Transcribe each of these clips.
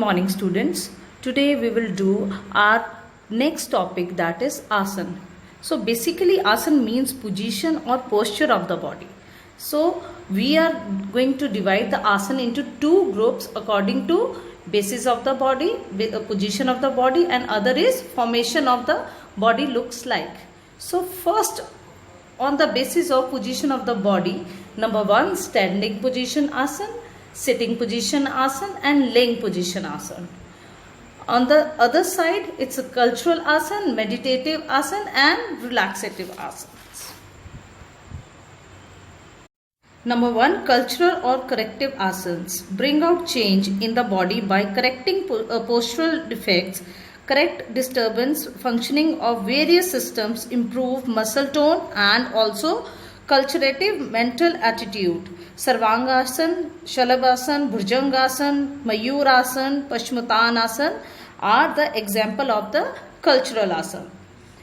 morning, students. Today we will do our next topic, that is asana. So basically asana means position or posture of the body. So we are going to divide the asana into two groups according to basis of the body, position of the body, and other is formation of the body looks like. So first, on the basis of position of the body, number one, standing position asana, sitting position asana, and laying position asana. On the other side, it's a cultural asana, meditative asana, and relaxative asanas. Number one, cultural or corrective asanas bring out change in the body by correcting postural defects, correct disturbance functioning of various systems, improve muscle tone, and also culturative mental attitude. Sarvangasana, Shalabhasana, Bhujangasana, Mayurasana, Paschimottanasana are the example of the cultural asana.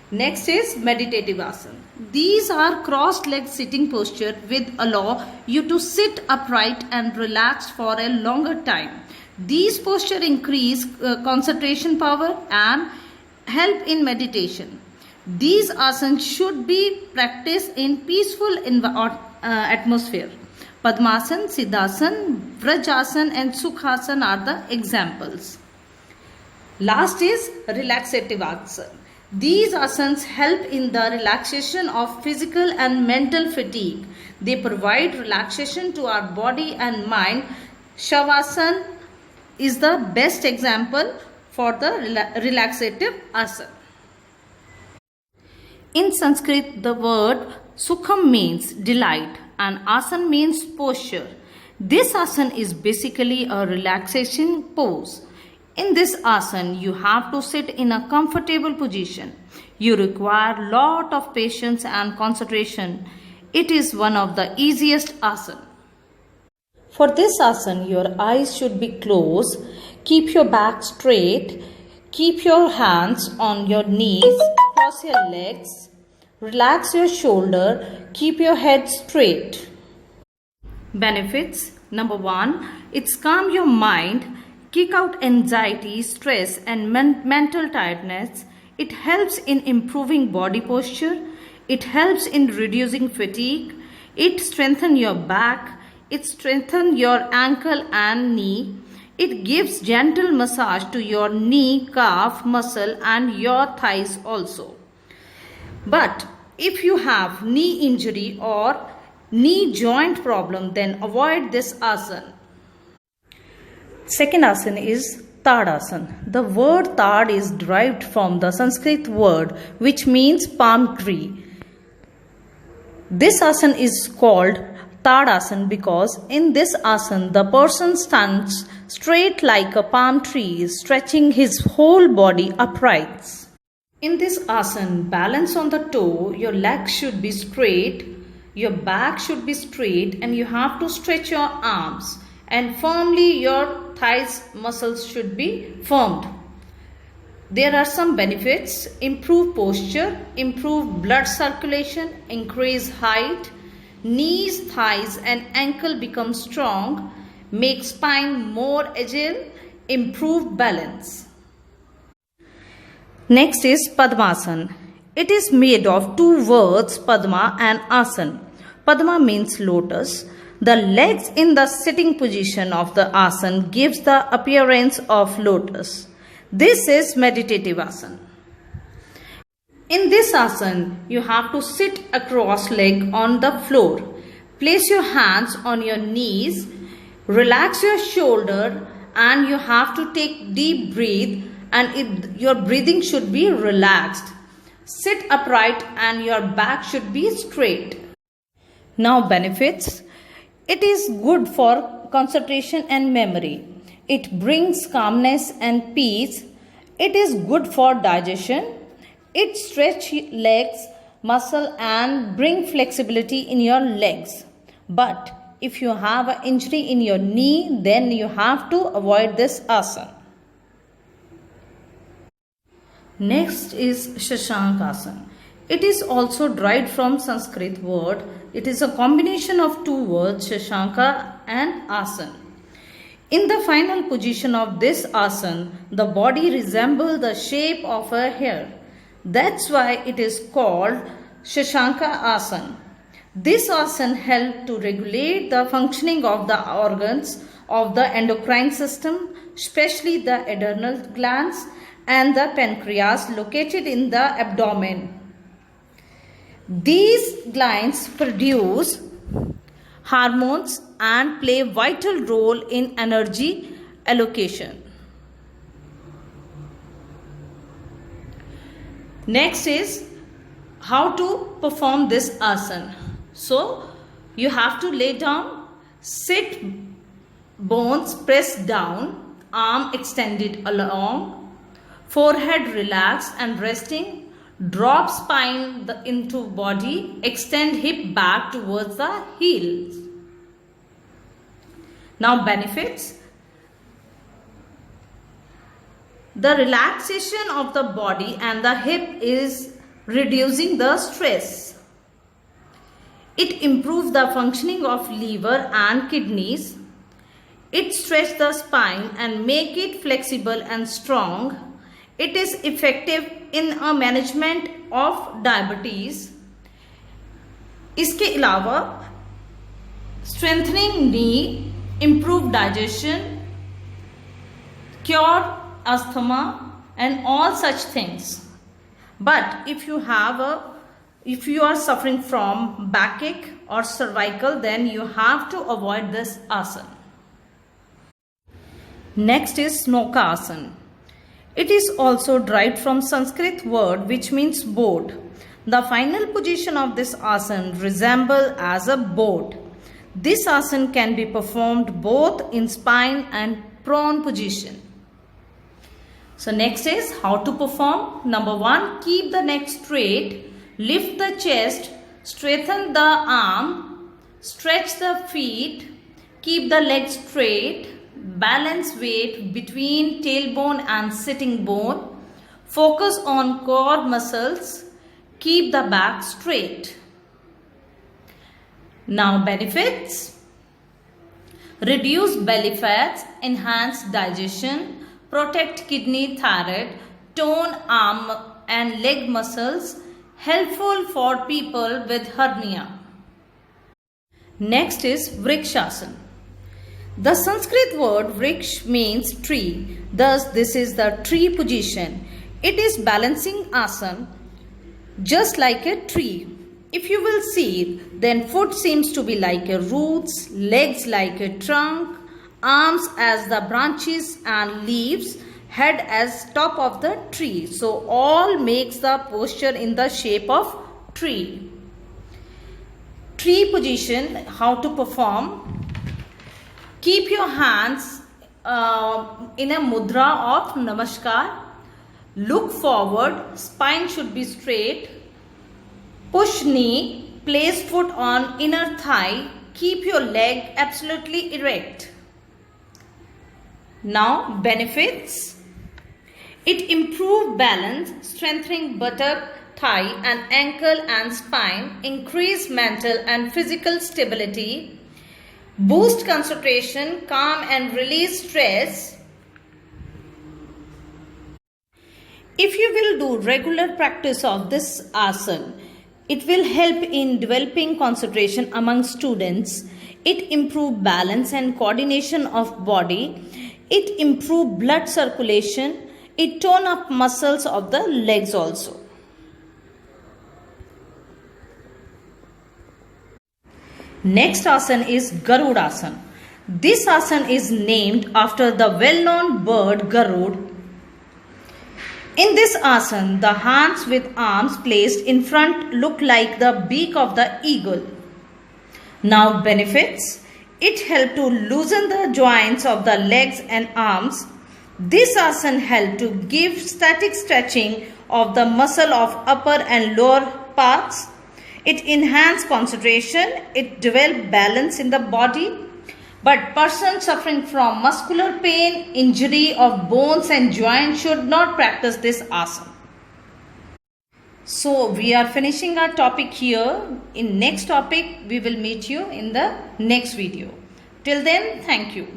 Next is meditative asana. These are cross-legged sitting posture which allow you to sit upright and relaxed for a longer time. These posture increase concentration power and help in meditation. These asanas should be practiced in peaceful atmosphere. Padmasana, Siddhasana, Vrajasana, and Sukhasana are the examples. Last is relaxative asana. These asanas help in the relaxation of physical and mental fatigue. They provide relaxation to our body and mind. Shavasana is the best example for the relaxative asana. In Sanskrit, the word Sukham means delight and asana means posture. This asana is basically a relaxation pose. In this asana, you have to sit in a comfortable position. You require lot of patience and concentration. It is one of the easiest asana. For this asana, your eyes should be closed. Keep your back straight. Keep your hands on your knees. Cross your legs. Relax your shoulder. Keep your head straight. Benefits. Number one, it's calm your mind. Kick out anxiety, stress, and mental tiredness. It helps in improving body posture. It helps in reducing fatigue. It strengthens your back. It strengthens your ankle and knee. It gives gentle massage to your knee, calf, muscle, and your thighs also. But if you have knee injury or knee joint problem, then avoid this asana. Second asana is Tadasana. The word Tad is derived from the Sanskrit word which means palm tree. This asana is called Tadasana because in this asana the person stands straight like a palm tree, stretching his whole body upright. In this asana, balance on the toe, your legs should be straight, your back should be straight, and you have to stretch your arms, and firmly your thighs muscles should be firmed. There are some benefits: improve posture, improve blood circulation, increase height, knees, thighs, and ankle become strong, make spine more agile, improve balance. Next is Padmasana. It is made of two words, Padma and Asana. Padma means lotus. The legs in the sitting position of the asana gives the appearance of lotus. This is meditative asana. In this asana, you have to sit across leg on the floor. Place your hands on your knees. Relax your shoulder and you have to take deep breath and your breathing should be relaxed. Sit upright and your back should be straight. Now benefits. It is good for concentration and memory. It brings calmness and peace. It is good for digestion. It stretches legs, muscle and bring flexibility in your legs. But if you have an injury in your knee, then you have to avoid this asana. Next is Shashankasana. It is also derived from Sanskrit word. It is a combination of two words, Shashanka and Asana. In the final position of this asana, the body resembles the shape of a hair. That's why it is called Shashanka asana. This asana helps to regulate the functioning of the organs of the endocrine system, especially the adrenal glands and the pancreas located in the abdomen. These glands produce hormones and play a vital role in energy allocation. Next is how to perform this asana. So you have to lay down, sit, bones pressed down, arm extended along, forehead relaxed and resting. Drop spine into body, extend hip back towards the heels. Now benefits. The relaxation of the body and the hip is reducing the stress. It improves the functioning of liver and kidneys. It stretches the spine and make it flexible and strong. It is effective in a management of diabetes. इसके अलावा strengthening knee, improve digestion, cure asthma and all such things. But if you are suffering from backache or cervical, then you have to avoid this asana. Next is Snoka asana. It is also derived from Sanskrit word which means boat. The final position of this asana resembles as a boat. This asana can be performed both in spine and prone position. So next is how to perform. Number 1, keep the neck straight, lift the chest, straighten the arm, stretch the feet, keep the legs straight. Balance weight between tailbone and sitting bone. Focus on core muscles. Keep the back straight. Now benefits. Reduce belly fats, enhance digestion, protect kidney, thyroid, tone arm and leg muscles, helpful for people with hernia. Next is Vrikshasana. The Sanskrit word Vriksh means tree. Thus, this is the tree position. It is balancing asana just like a tree. If you will see, then foot seems to be like a roots, legs like a trunk, arms as the branches and leaves, head as top of the tree. So, all makes the posture in the shape of tree. Tree position, how to perform. Keep your hands in a mudra of Namaskar. Look forward, spine should be straight. Push knee, place foot on inner thigh. Keep your leg absolutely erect. Now benefits. It improves balance, strengthening buttock, thigh and ankle and spine. Increase mental and physical stability. Boost concentration, calm and release stress. If you will do regular practice of this asana, it will help in developing concentration among students. It improves balance and coordination of body. It improves blood circulation. It tone up muscles of the legs also. Next asana is Garudasana. This asana is named after the well-known bird Garud. In this asana, the hands with arms placed in front look like the beak of the eagle. Now benefits. It helps to loosen the joints of the legs and arms. This asana helps to give static stretching of the muscle of upper and lower parts. It enhances concentration. It develops balance in the body. But persons suffering from muscular pain, injury of bones and joints should not practice this asana. So we are finishing our topic here. In next topic, we will meet you in the next video. Till then, thank you.